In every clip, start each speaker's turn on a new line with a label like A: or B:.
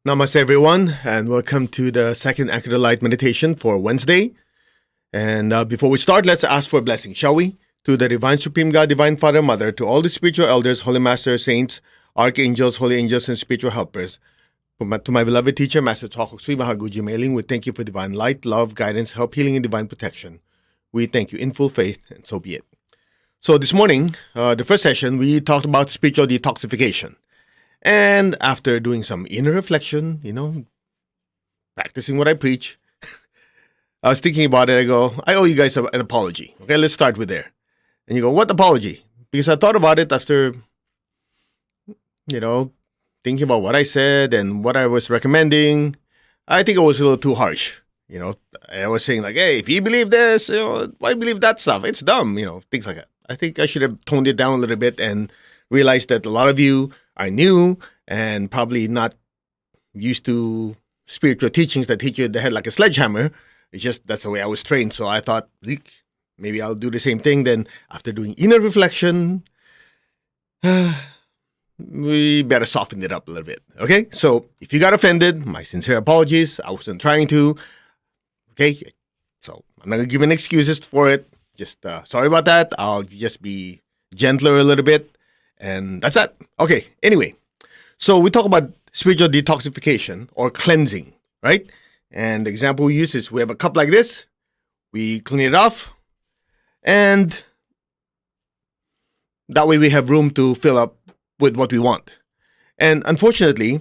A: Namaste, everyone, and welcome to the second Anchor to Light meditation for Wednesday. And before we start, let's ask for a blessing, shall we? To the Divine Supreme God, Divine Father, Mother, to all the spiritual elders, Holy Masters, Saints, Archangels, Holy Angels, and spiritual helpers. To my beloved teacher, Master Tokok Sri Mahaguji Mailing, we thank you for divine light, love, guidance, help, healing, and divine protection. We thank you in full faith, and so be it. So this morning, the first session, we talked about spiritual detoxification. And after doing some inner reflection, practicing what I preach, I was thinking about it. I owe you guys an apology. Okay, let's start with there. And you go, what apology? Because I thought about it after, thinking about what I said and what I was recommending. I think it was a little too harsh. I was saying like, hey, if you believe this, why believe that stuff? It's dumb, things like that. I think I should have toned it down a little bit and realized that a lot of you are new and probably not used to spiritual teachings that hit you in the head like a sledgehammer. It's just that's the way I was trained. So I thought maybe I'll do the same thing. Then after doing inner reflection, we better soften it up a little bit. Okay? So if you got offended, my sincere apologies. I wasn't trying to. Okay? So I'm not going to give any excuses for it. Just sorry about that. I'll just be gentler a little bit. And that's that. Okay, anyway. So we talk about spiritual detoxification or cleansing, right? And the example we use is we have a cup like this. We clean it off. And that way we have room to fill up with what we want. And unfortunately,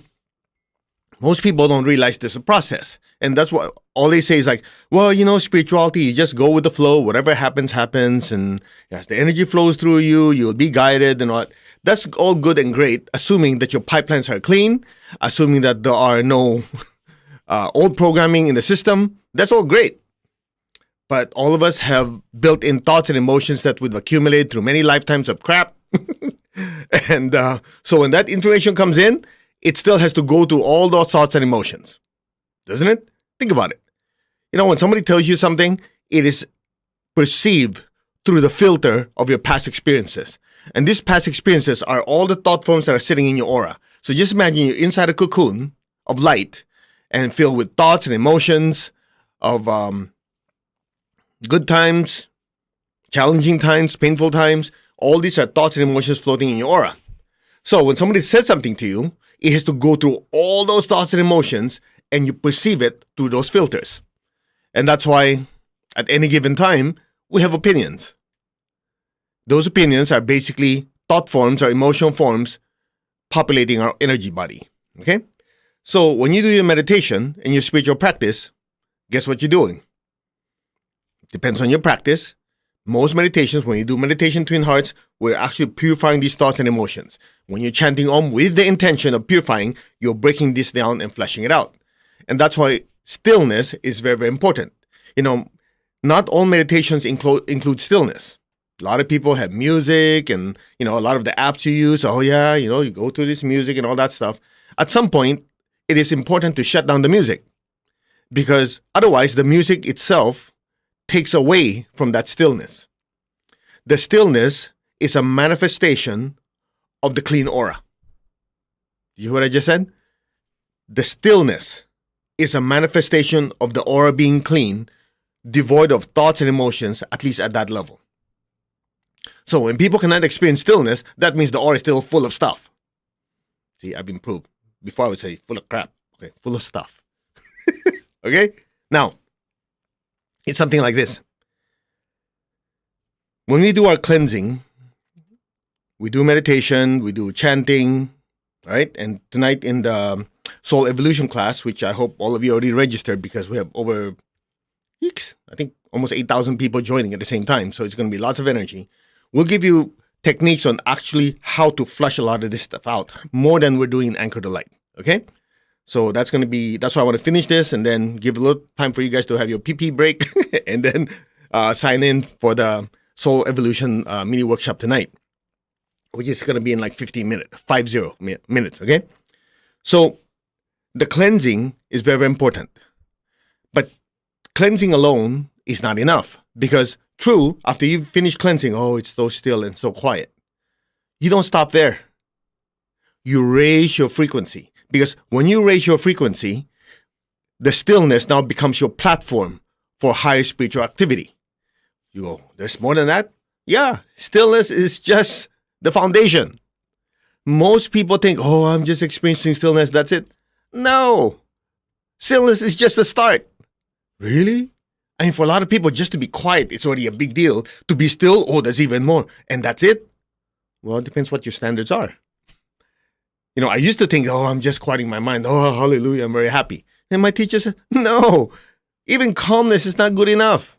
A: most people don't realize there's a process. And that's what all they say is like, well, spirituality, you just go with the flow. Whatever happens, happens. And as the energy flows through you, you'll be guided and all. That's all good and great, assuming that your pipelines are clean, assuming that there are no old programming in the system. That's all great. But all of us have built-in thoughts and emotions that we've accumulated through many lifetimes of crap. And so when that information comes in, it still has to go through all those thoughts and emotions. Doesn't it? Think about it. When somebody tells you something, it is perceived through the filter of your past experiences. And these past experiences are all the thought forms that are sitting in your aura. So just imagine you're inside a cocoon of light and filled with thoughts and emotions of good times, challenging times, painful times. All these are thoughts and emotions floating in your aura. So when somebody says something to you, it has to go through all those thoughts and emotions, and you perceive it through those filters. And that's why at any given time, we have opinions. Those opinions are basically thought forms or emotional forms populating our energy body. Okay? So when you do your meditation and your spiritual practice, guess what you're doing? Depends on your practice. Most meditations, when you do meditation twin hearts, we're actually purifying these thoughts and emotions. When you're chanting Om with the intention of purifying, you're breaking this down and fleshing it out. And that's why stillness is very, very important. Not all meditations include stillness. A lot of people have music and, a lot of the apps you use. Oh, yeah, you go through this music and all that stuff. At some point, it is important to shut down the music because otherwise the music itself takes away from that stillness. The stillness is a manifestation of the clean aura. You hear what I just said? The stillness is a manifestation of the aura being clean, devoid of thoughts and emotions, at least at that level. So when people cannot experience stillness, that means the aura is still full of stuff. See, I've improved. Before I would say full of crap. Okay, full of stuff. Okay? Now, it's something like this. When we do our cleansing, we do meditation, we do chanting, right? And tonight in the Soul Evolution class, which I hope all of you already registered because we have over, I think almost 8,000 people joining at the same time. So it's going to be lots of energy. We'll give you techniques on actually how to flush a lot of this stuff out more than we're doing in Anchor to Light. Okay? So that's why I want to finish this and then give a little time for you guys to have your pee break and then sign in for the Soul Evolution mini workshop tonight, which is going to be in like 50 minutes. Okay? So the cleansing is very, very important. But cleansing alone is not enough because true, after you finish cleansing, it's so still and so quiet. You don't stop there. You raise your frequency Because when you raise your frequency, the stillness now becomes your platform for higher spiritual activity. You go, there's more than that? Yeah, stillness is just the foundation. Most people think, oh, I'm just experiencing stillness, that's it. No, stillness is just the start. Really? I mean, for a lot of people, just to be quiet, it's already a big deal. To be still, oh, there's even more. And that's it? Well, it depends what your standards are. I used to think, oh, I'm just quieting my mind. Oh, hallelujah, I'm very happy. And my teacher said, no, even calmness is not good enough.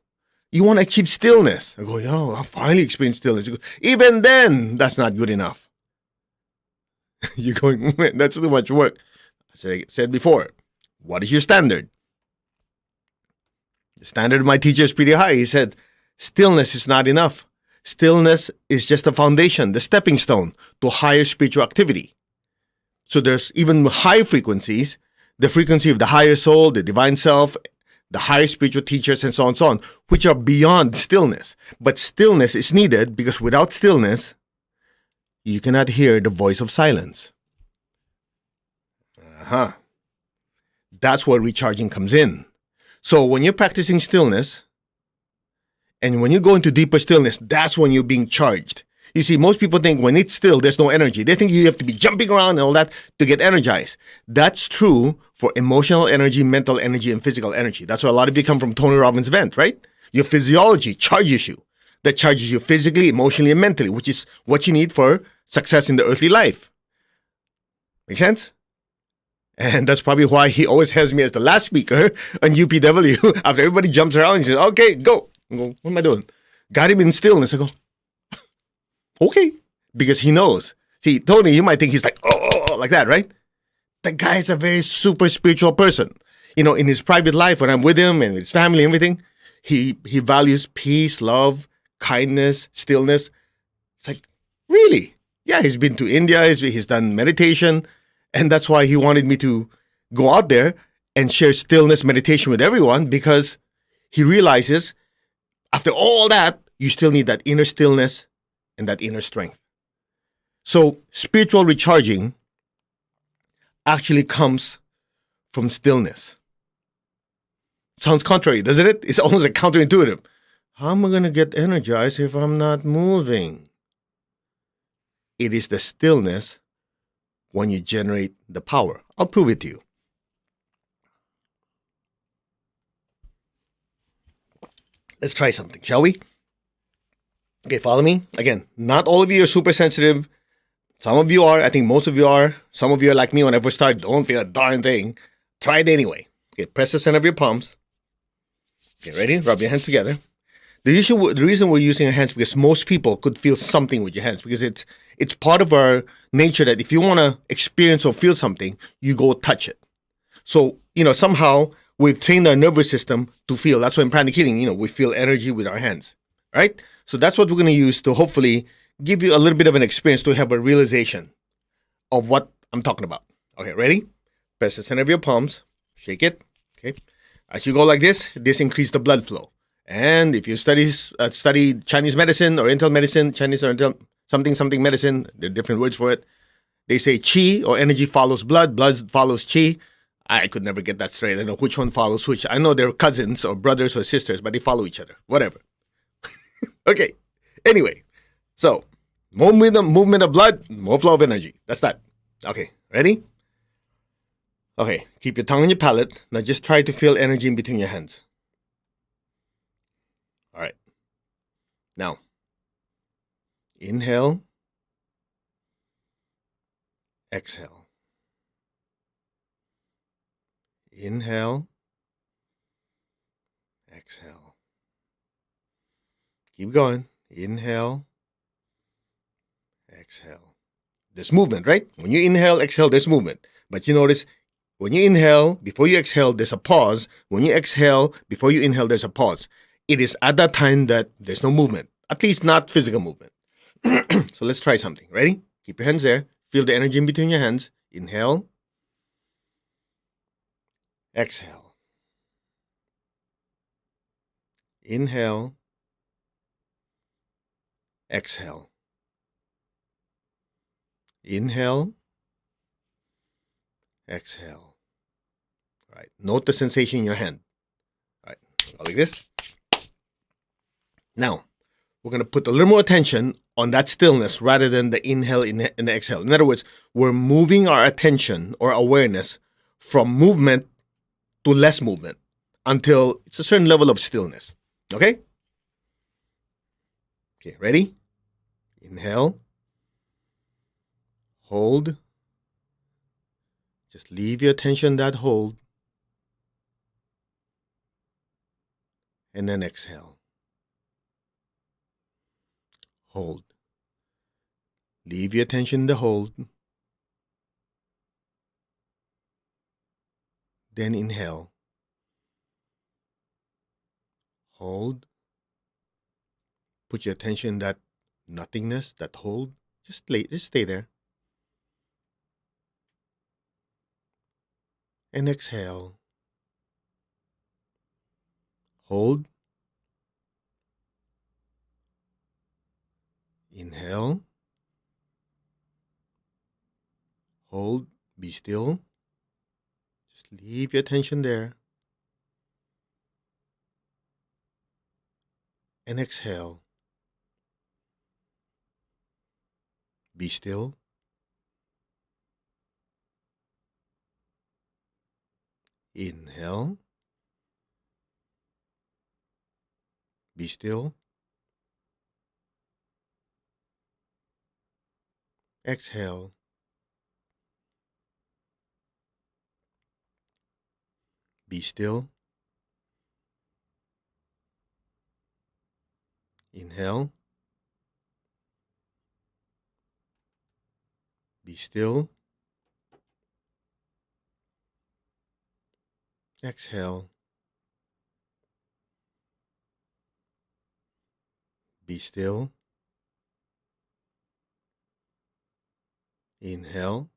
A: You want to achieve stillness. I go, I finally experienced stillness. Goes, even then, that's not good enough. You're going, man, that's too much work. As I said before, what is your standard? The standard of my teacher is pretty high. He said, stillness is not enough. Stillness is just the foundation, the stepping stone to higher spiritual activity. So there's even high frequencies, the frequency of the higher soul, the divine self, the higher spiritual teachers, and so on and so on, which are beyond stillness. But stillness is needed because without stillness, you cannot hear the voice of silence. That's where recharging comes in. So when you're practicing stillness, and when you go into deeper stillness, that's when you're being charged. You see, most people think when it's still, there's no energy. They think you have to be jumping around and all that to get energized. That's true for emotional energy, mental energy, and physical energy. That's why a lot of you come from Tony Robbins' event, right? Your physiology charges you. That charges you physically, emotionally, and mentally, which is what you need for success in the earthly life. Make sense? And that's probably why he always has me as the last speaker on UPW. After everybody jumps around, he says, okay, go. I go, what am I doing? Got him in stillness. I go, okay. Because he knows. See, Tony, you might think he's like, oh, like that, right? The guy is a very super spiritual person. In his private life, when I'm with him and his family and everything, he values peace, love, kindness, stillness. It's like, really? Yeah, he's been to India, he's done meditation, and that's why he wanted me to go out there and share stillness meditation with everyone, because he realizes after all that, you still need that inner stillness and that inner strength. So spiritual recharging actually comes from stillness. Sounds contrary, doesn't it? It's almost like counterintuitive. How am I going to get energized if I'm not moving? It is the stillness when you generate the power. I'll prove it to you. Let's try something, shall we? Okay, follow me. Again, not all of you are super sensitive. Some of you are. I think most of you are. Some of you are like me when I first started. Don't feel a darn thing. Try it anyway. Okay, press the center of your palms. Okay, ready? Rub your hands together. The reason we're using our hands is because most people could feel something with your hands, because it's part of our nature that if you want to experience or feel something, you go touch it. So, somehow we've trained our nervous system to feel. That's why in pranic healing, we feel energy with our hands, right? So that's what we're going to use to hopefully give you a little bit of an experience to have a realization of what I'm talking about. Okay, ready? Press the center of your palms. Shake it. Okay. As you go like this increases the blood flow. And if you study Chinese medicine or Oriental medicine, Chinese or Oriental something medicine, there are different words for it. They say qi or energy follows blood, blood follows qi. I could never get that straight. I don't know which one follows which. I know they're cousins or brothers or sisters, but they follow each other. Whatever. Okay. Anyway, so movement of blood, more flow of energy. That's that. Okay. Ready? Okay. Keep your tongue on your palate. Now just try to feel energy in between your hands. All right. Now, inhale. Exhale. Inhale. Exhale. Keep going. Inhale. Exhale. There's movement, right? When you inhale, exhale, there's movement. But you notice when you inhale, before you exhale, there's a pause. When you exhale, before you inhale, there's a pause. It is at that time that there's no movement, at least not physical movement. So let's try something. Ready? Keep your hands there. Feel the energy in between your hands. Inhale. Exhale. Inhale. Exhale. Inhale. Exhale. All right. Note the sensation in your hand. All right. Go like this. Now, we're going to put a little more attention on that stillness rather than the inhale and the exhale. In other words, we're moving our attention or awareness from movement to less movement until it's a certain level of stillness. Okay? Okay, ready? Inhale. Hold. Just leave your attention that hold. And then exhale. Hold. Leave your attention the hold. Then inhale. Hold. Put your attention in that nothingness, that hold. Just stay there. And exhale. Hold. Inhale. Hold. Be still. Just leave your attention there. And exhale. Be still. Inhale. Be still. Exhale. Be still. Inhale. Be still. Exhale. Be still. Inhale.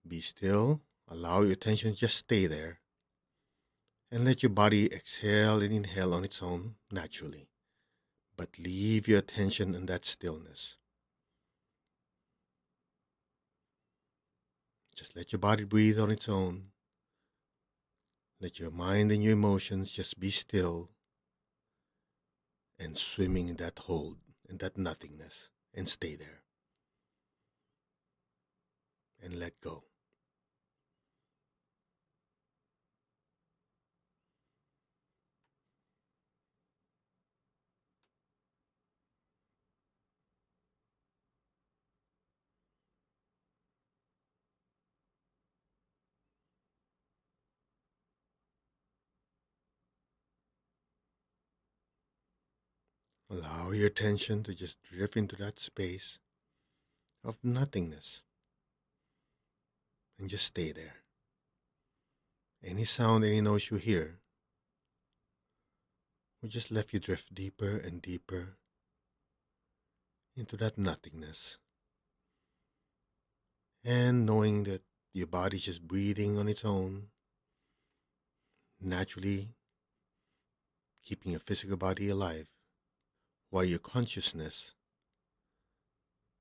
A: Be still. Allow your attention to just stay there. And let your body exhale and inhale on its own naturally. But leave your attention in that stillness. Just let your body breathe on its own. Let your mind and your emotions just be still and swimming in that hold, in that nothingness, and stay there. And let go. Allow your attention to just drift into that space of nothingness and just stay there. Any sound, any noise you hear will just let you drift deeper and deeper into that nothingness. And knowing that your body's just breathing on its own, naturally keeping your physical body alive, while your consciousness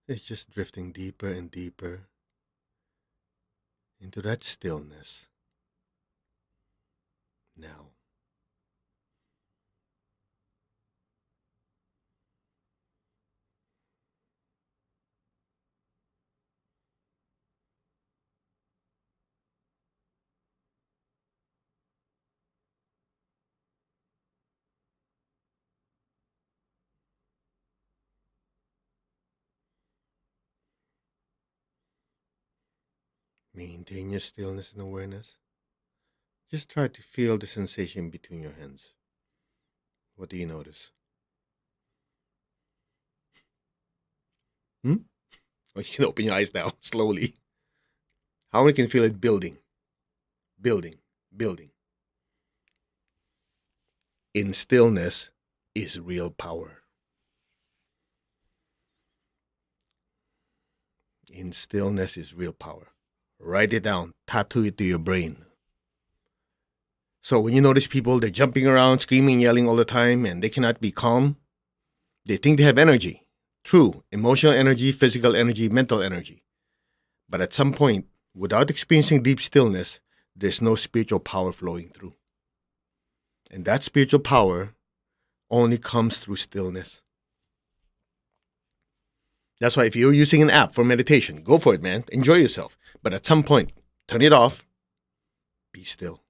A: is just drifting deeper and deeper into that stillness. Now, maintain your stillness and awareness. Just try to feel the sensation between your hands. What do you notice? Oh, you can open your eyes now, slowly. How many can feel it building, building, building? In stillness is real power. In stillness is real power. Write it down, tattoo it to your brain. So when you notice people, they're jumping around, screaming, yelling all the time, and they cannot be calm, they think they have energy. True, emotional energy, physical energy, mental energy. But at some point, without experiencing deep stillness, there's no spiritual power flowing through. And that spiritual power only comes through stillness. That's why if you're using an app for meditation, go for it, man. Enjoy yourself. But at some point, turn it off, be still.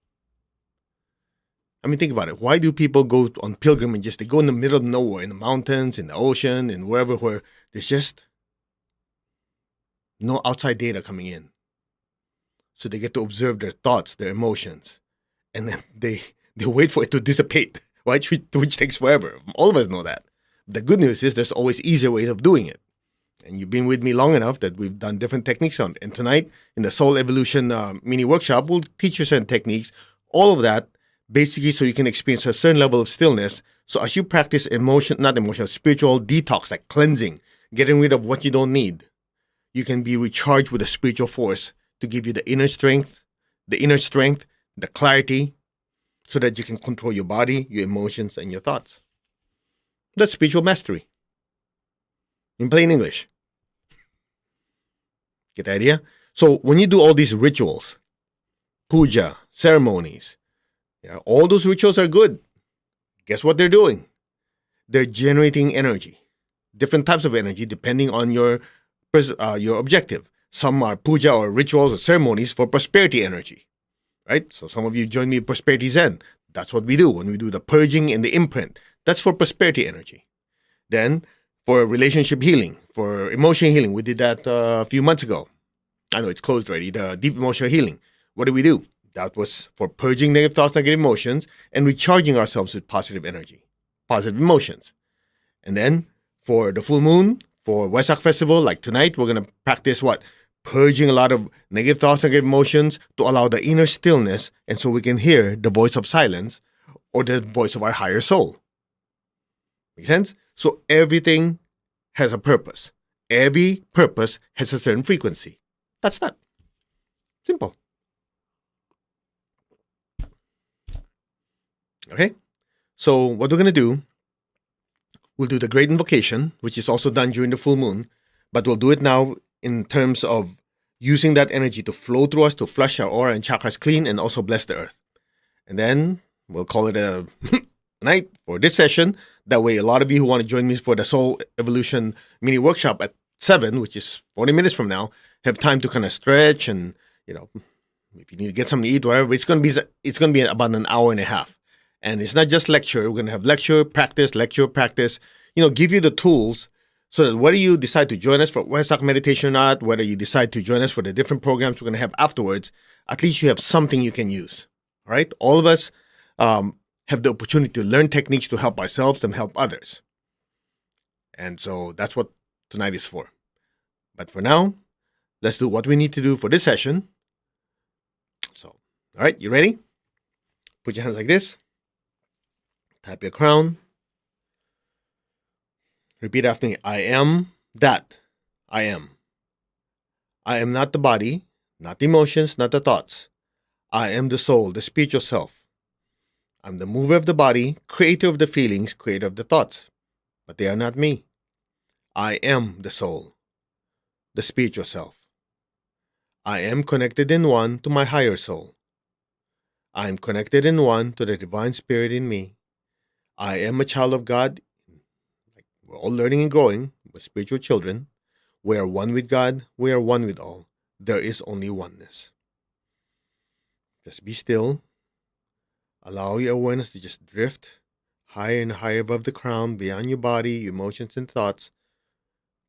A: I mean, think about it. Why do people go on pilgrimages? They go in the middle of nowhere, in the mountains, in the ocean, and wherever where there's just no outside data coming in. So they get to observe their thoughts, their emotions, and then they wait for it to dissipate, right? Which takes forever. All of us know that. The good news is there's always easier ways of doing it. And you've been with me long enough that we've done different techniques on it. And tonight, in the Soul Evolution mini workshop, we'll teach you certain techniques, all of that, basically so you can experience a certain level of stillness. So as you practice spiritual detox, like cleansing, getting rid of what you don't need, you can be recharged with a spiritual force to give you the inner strength, the clarity, so that you can control your body, your emotions, and your thoughts. That's spiritual mastery. In plain English. Get the idea? So when you do all these rituals, puja, ceremonies, all those rituals are good. Guess what they're doing? They're generating energy. Different types of energy depending on your objective. Some are puja or rituals or ceremonies for prosperity energy, right? So some of you join me in Prosperity Zen. That's what we do when we do the purging and the imprint. That's for prosperity energy. Then for relationship healing, for emotional healing, we did that a few months ago. I know it's closed already, the deep emotional healing. What did we do? That was for purging negative thoughts, negative emotions, and recharging ourselves with positive energy, positive emotions. And then for the full moon, for Wesak Festival, like tonight, we're going to practice what? Purging a lot of negative thoughts, negative emotions to allow the inner stillness, and so we can hear the voice of silence or the voice of our higher soul. Make sense? So everything has a purpose. Every purpose has a certain frequency. That's that. Simple. Okay? So what we're going to do, we'll do the great invocation, which is also done during the full moon, but we'll do it now in terms of using that energy to flow through us, to flush our aura and chakras clean, and also bless the earth. And then we'll call it a night for this session. That way, a lot of you who want to join me for the Soul Evolution mini workshop at 7, which is 40 minutes from now, have time to kind of stretch and, if you need to get something to eat, whatever. It's going to be about an hour and a half. And it's not just lecture. We're going to have lecture, practice, give you the tools so that whether you decide to join us for Wesak meditation or not, whether you decide to join us for the different programs we're going to have afterwards, at least you have something you can use. All right? All of us have the opportunity to learn techniques to help ourselves and help others. And so that's what tonight is for. But for now, let's do what we need to do for this session. So, all right, you ready? Put your hands like this. Tap your crown. Repeat after me. I am that. I am. I am not the body, not the emotions, not the thoughts. I am the soul, the spiritual self. I'm the mover of the body, creator of the feelings, creator of the thoughts. But they are not me. I am the soul, the spiritual self. I am connected in one to my higher soul. I am connected in one to the divine spirit in me. I am a child of God. We're all learning and growing. We're spiritual children. We are one with God. We are one with all. There is only oneness. Just be still. Allow your awareness to just drift higher and higher above the crown, beyond your body, your emotions and thoughts,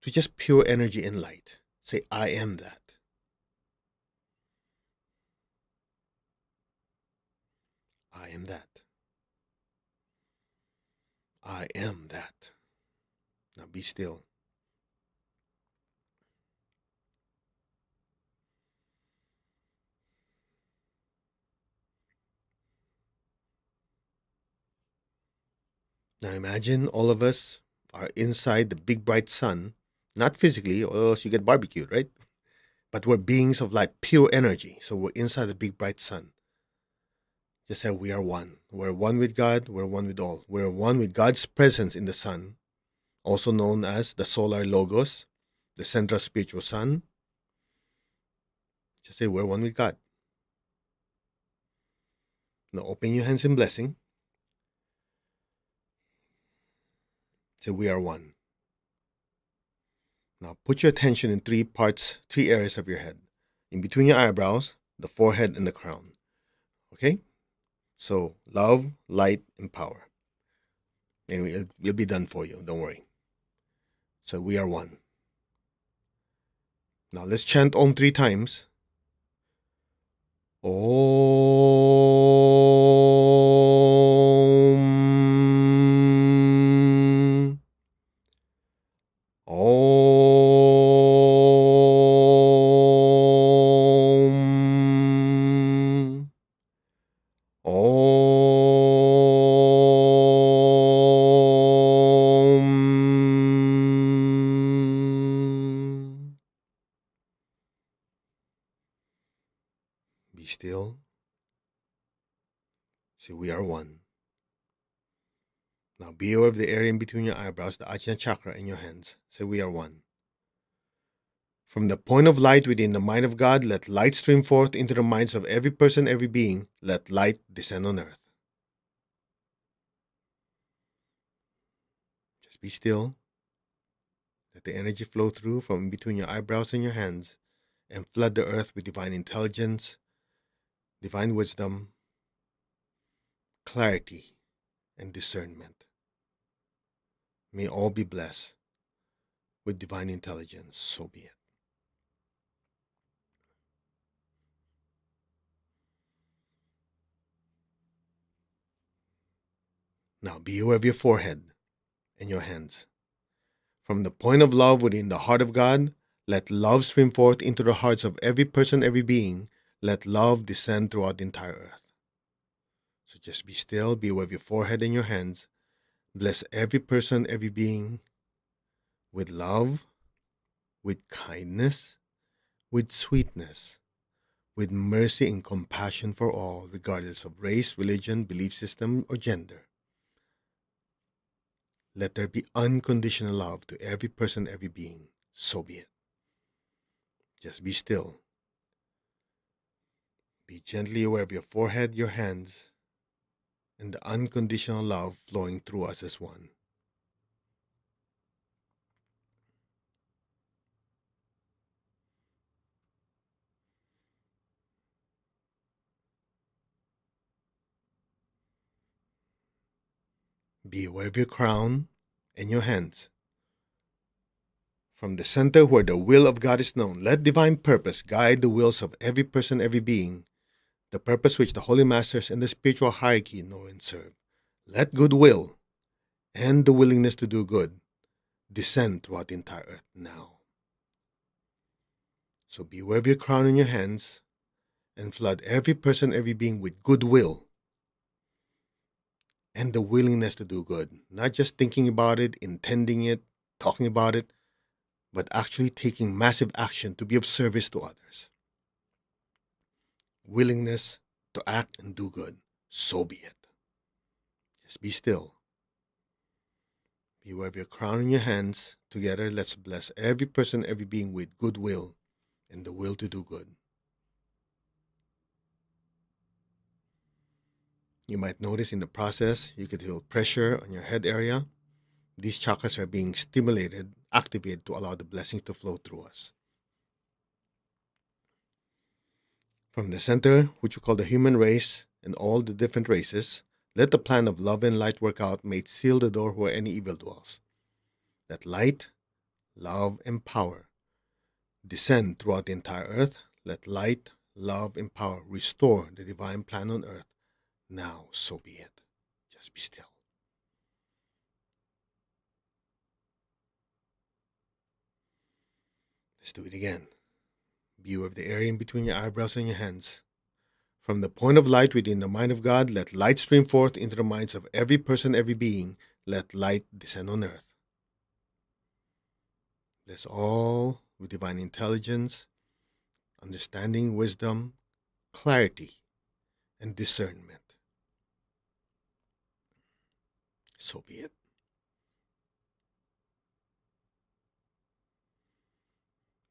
A: to just pure energy and light. Say, I am that. I am that. I am that. Now be still. Now imagine all of us are inside the big bright sun, not physically, or else you get barbecued, right? But we're beings of light, pure energy. So we're inside the big bright sun. Just say we are one. We're one with God, we're one with all. We're one with God's presence in the sun, also known as the solar logos, the central spiritual sun. Just say, we're one with God. Now open your hands in blessing. Say, we are one. Now put your attention in three areas of your head. In between your eyebrows, the forehead, and the crown. Okay? So love, light, and power. Anyway, it'll be done for you. Don't worry. So we are one. Now let's chant Om 3 times. Om. Om. Om. Be still. Say, we are one. Now be aware of the area in between your eyebrows, the Ajna chakra, in your hands. Say, we are one. From the point of light within the mind of God, let light stream forth into the minds of every person, every being. Let light descend on earth. Just be still. Let the energy flow through from between your eyebrows and your hands and flood the earth with divine intelligence, divine wisdom, clarity, and discernment. May all be blessed with divine intelligence. So be it. Now be aware of your forehead and your hands. From the point of love within the heart of God, let love stream forth into the hearts of every person, every being. Let love descend throughout the entire earth. So just be still, be aware of your forehead and your hands. Bless every person, every being with love, with kindness, with sweetness, with mercy and compassion for all, regardless of race, religion, belief system, or gender. Let there be unconditional love to every person, every being. So be it. Just be still. Be gently aware of your forehead, your hands, and the unconditional love flowing through us as one. Be aware of your crown and your hands. From the center where the will of God is known, let divine purpose guide the wills of every person, every being, the purpose which the holy masters and the spiritual hierarchy know and serve. Let goodwill and the willingness to do good descend throughout the entire earth now. So be aware of your crown in your hands and flood every person, every being with goodwill and the willingness to do good. Not just thinking about it, intending it, talking about it, but actually taking massive action to be of service to others. Willingness to act and do good. So be it. Just be still. Be aware of your crown in your hands. Together, let's bless every person, every being with goodwill and the will to do good. You might notice in the process, you could feel pressure on your head area. These chakras are being stimulated, activated to allow the blessings to flow through us. From the center, which we call the human race and all the different races, let the plan of love and light work out, may it seal the door where any evil dwells. Let light, love, and power descend throughout the entire earth. Let light, love, and power restore the divine plan on earth. Now, so be it. Just be still. Let's do it again. Be aware of the area in between your eyebrows and your hands. From the point of light within the mind of God, let light stream forth into the minds of every person, every being. Let light descend on earth. Bless all with divine intelligence, understanding, wisdom, clarity, and discernment. So be it.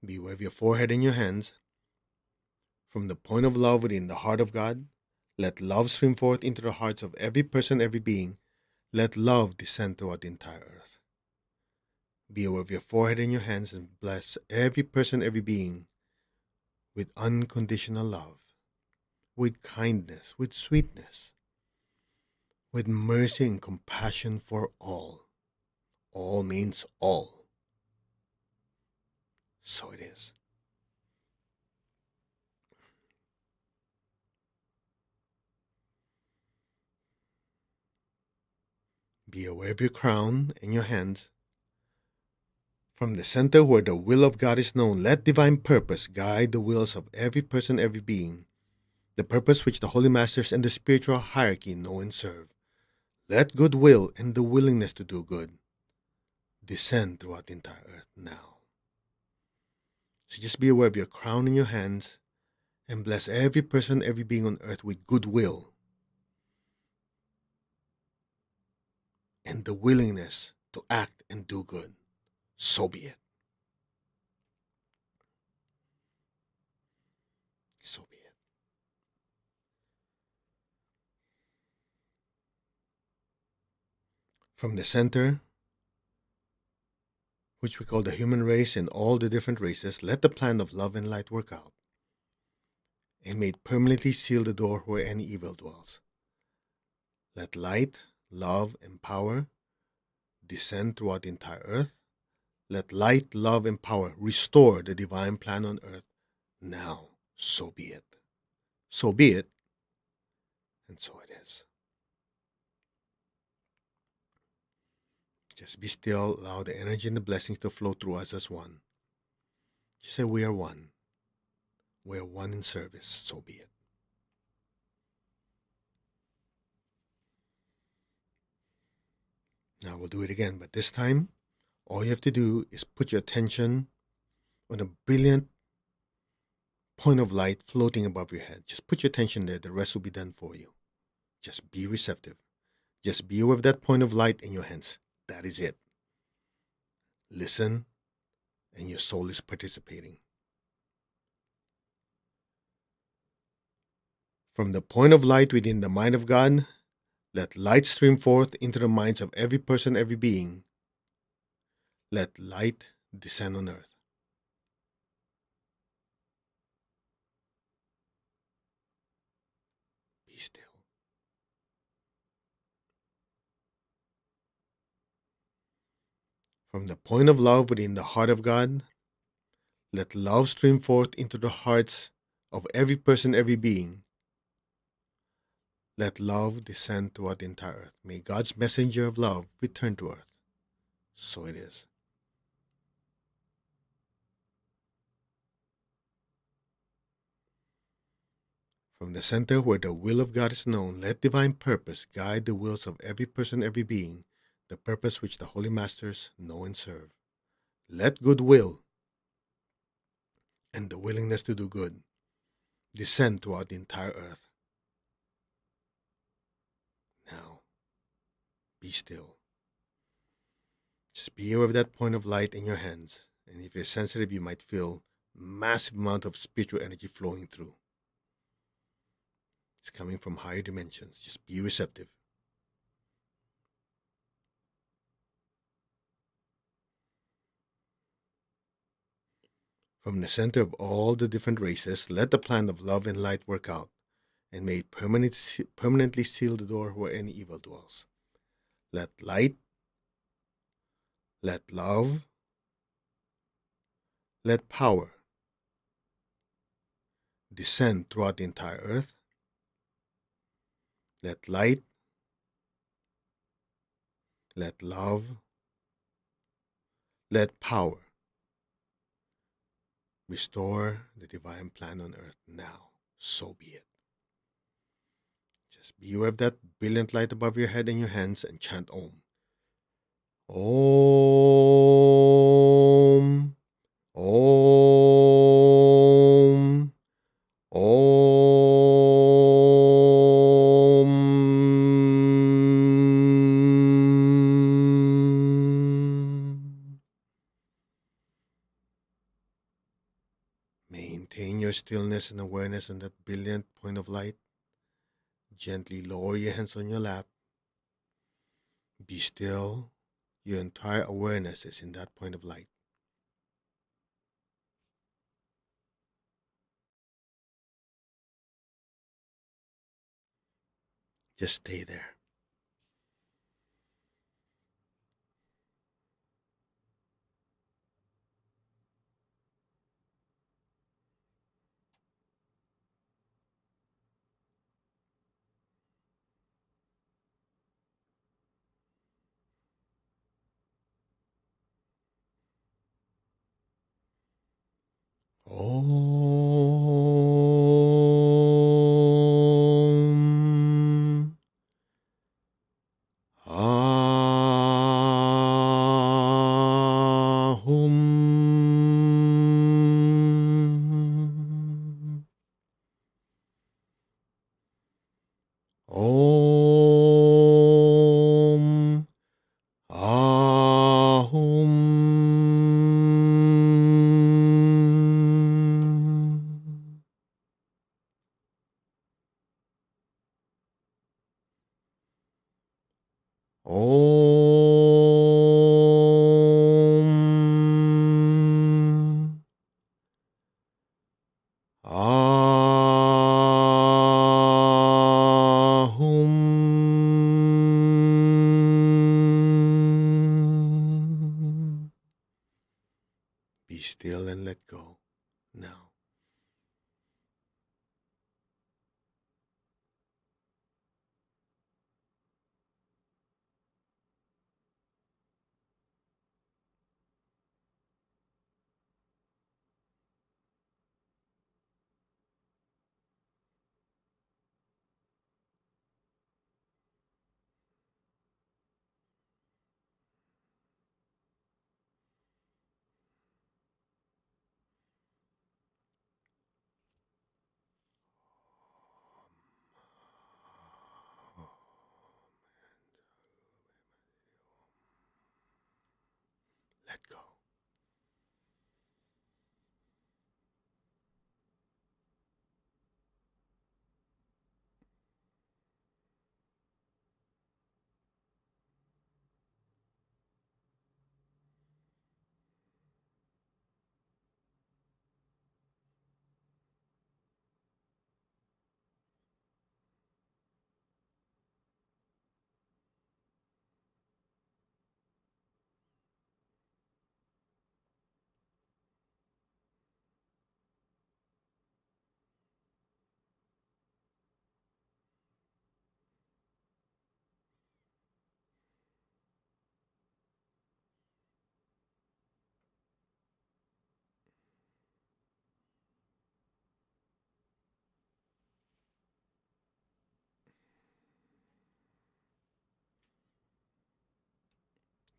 A: Be aware of your forehead and your hands. From the point of love within the heart of God, let love stream forth into the hearts of every person, every being. Let love descend throughout the entire earth. Be aware of your forehead and your hands and bless every person, every being with unconditional love, with kindness, with sweetness, with mercy and compassion for all. All means all. So it is. Be aware of your crown and your hands. From the center where the will of God is known, let divine purpose guide the wills of every person, every being, the purpose which the holy masters and the spiritual hierarchy know and serve. Let goodwill and the willingness to do good descend throughout the entire earth now. So just be aware of your crown in your hands and bless every person, every being on earth with goodwill and the willingness to act and do good. So be it. So be it. From the center, which we call the human race and all the different races, let the plan of love and light work out, and may it permanently seal the door where any evil dwells. Let light, love, and power descend throughout the entire earth. Let light, love, and power restore the divine plan on earth now. So be it. So be it, and so it is. Just be still, allow the energy and the blessings to flow through us as one. Just say, we are one. We are one in service. So be it. Now we'll do it again, but this time, all you have to do is put your attention on a brilliant point of light floating above your head. Just put your attention there. The rest will be done for you. Just be receptive. Just be aware of that point of light in your hands. That is it. Listen, and your soul is participating. From the point of light within the mind of God, let light stream forth into the minds of every person, every being. Let light descend on earth. Be still. From the point of love within the heart of God, let love stream forth into the hearts of every person, every being. Let love descend throughout the entire earth. May God's messenger of love return to earth. So it is. From the center where the will of God is known, let divine purpose guide the wills of every person, every being, the purpose which the holy masters know and serve. Let goodwill and the willingness to do good descend throughout the entire earth. Now, be still. Just be aware of that point of light in your hands. And if you're sensitive, you might feel massive amount of spiritual energy flowing through. It's coming from higher dimensions. Just be receptive. From the center of all the different races, let the plan of love and light work out, and may it permanently seal the door where any evil dwells. Let light, let love, let power descend throughout the entire earth. Let light, let love, let power restore the divine plan on earth now. So be it. Just be aware of that brilliant light above your head and your hands and chant Om. Om. Om. Om. Maintain your your stillness and awareness on that brilliant point of light, gently lower your hands on your lap. Be still. Your entire awareness is in that point of light. Just stay there. Om. Ahum. Om. Ahum. Om. Ahum. Be still and let go now. Let go.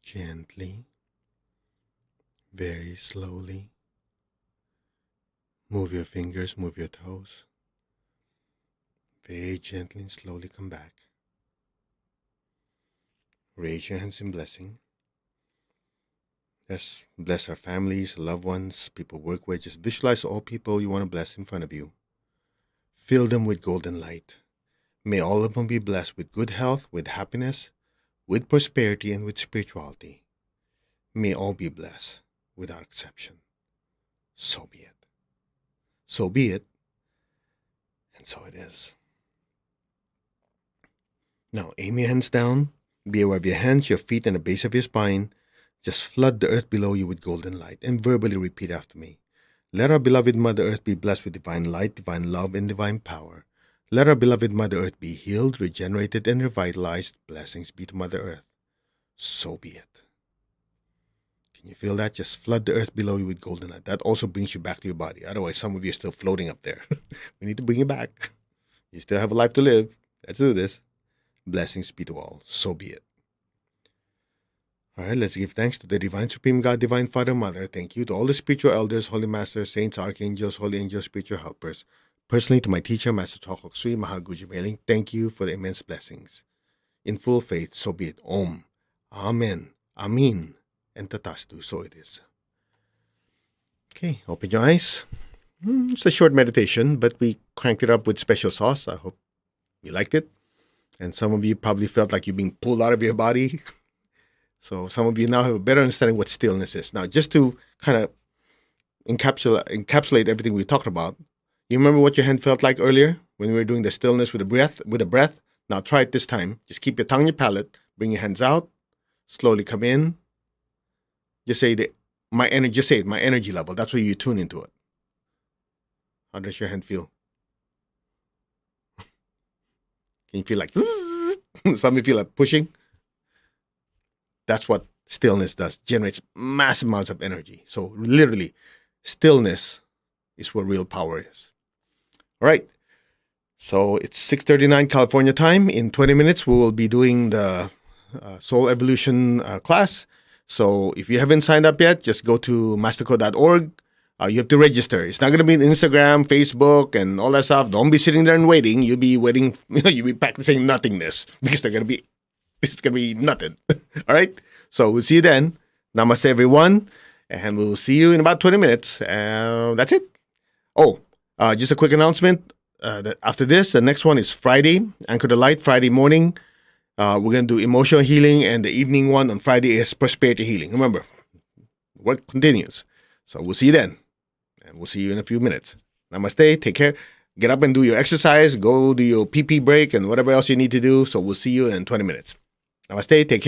A: Gently, very slowly, move your fingers, move your toes. Very gently and slowly come back. Raise your hands in blessing. Let's bless our families, loved ones, people we work with. Just visualize all people you want to bless in front of you. Fill them with golden light. May all of them be blessed with good health, with happiness, with prosperity, and with spirituality. May all be blessed without exception. So be it. So be it. And so it is. Now aim your hands down. Be aware of your hands, your feet, and the base of your spine. Just flood the earth below you with golden light and verbally repeat after me. Let our beloved Mother Earth be blessed with divine light, divine love, and divine power. Let our beloved Mother Earth be healed, regenerated, and revitalized. Blessings be to Mother Earth. So be it. Can you feel that? Just flood the earth below you with golden light. That also brings you back to your body. Otherwise, some of you are still floating up there. We need to bring you back. You still have a life to live. Let's do this. Blessings be to all. So be it. All right, let's give thanks to the Divine Supreme God, Divine Father, Mother. Thank you to all the spiritual elders, holy masters, saints, archangels, holy angels, spiritual helpers. Personally, to my teacher, Master Chokhok Sri Mahaguji Mailing, thank you for the immense blessings. In full faith, so be it. Om. Amen. Amin. And tatastu, so it is. Okay, open your eyes. It's a short meditation, but we cranked it up with special sauce. I hope you liked it. And some of you probably felt like you're being pulled out of your body. So some of you now have a better understanding what stillness is. Now, just to kind of encapsulate everything we talked about, you remember what your hand felt like earlier when we were doing the stillness with the breath? With the breath. Now try it this time. Just keep your tongue on your palate. Bring your hands out. Slowly come in. Just say my energy. Just say it. My energy level. That's where you tune into it. How does your hand feel? Can you feel like some of you feel like pushing? That's what stillness does. Generates massive amounts of energy. So literally, stillness is where real power is. All right. So it's 6:39 California time. In 20 minutes, we will be doing the Soul Evolution class. So if you haven't signed up yet, just go to mastercode.org. You have to register. It's not going to be on Instagram, Facebook, and all that stuff. Don't be sitting there and waiting. You'll be waiting. You'll be practicing nothingness because it's going to be nothing. All right. So we'll see you then. Namaste, everyone. And we'll see you in about 20 minutes. That's it. Oh, just a quick announcement. That after this, the next one is Friday, Anchor the Light, Friday morning. We're going to do emotional healing, and the evening one on Friday is prosperity healing. Remember, work continues. So we'll see you then. And we'll see you in a few minutes. Namaste. Take care. Get up and do your exercise. Go do your pee break and whatever else you need to do. So we'll see you in 20 minutes. Namaste. Take care.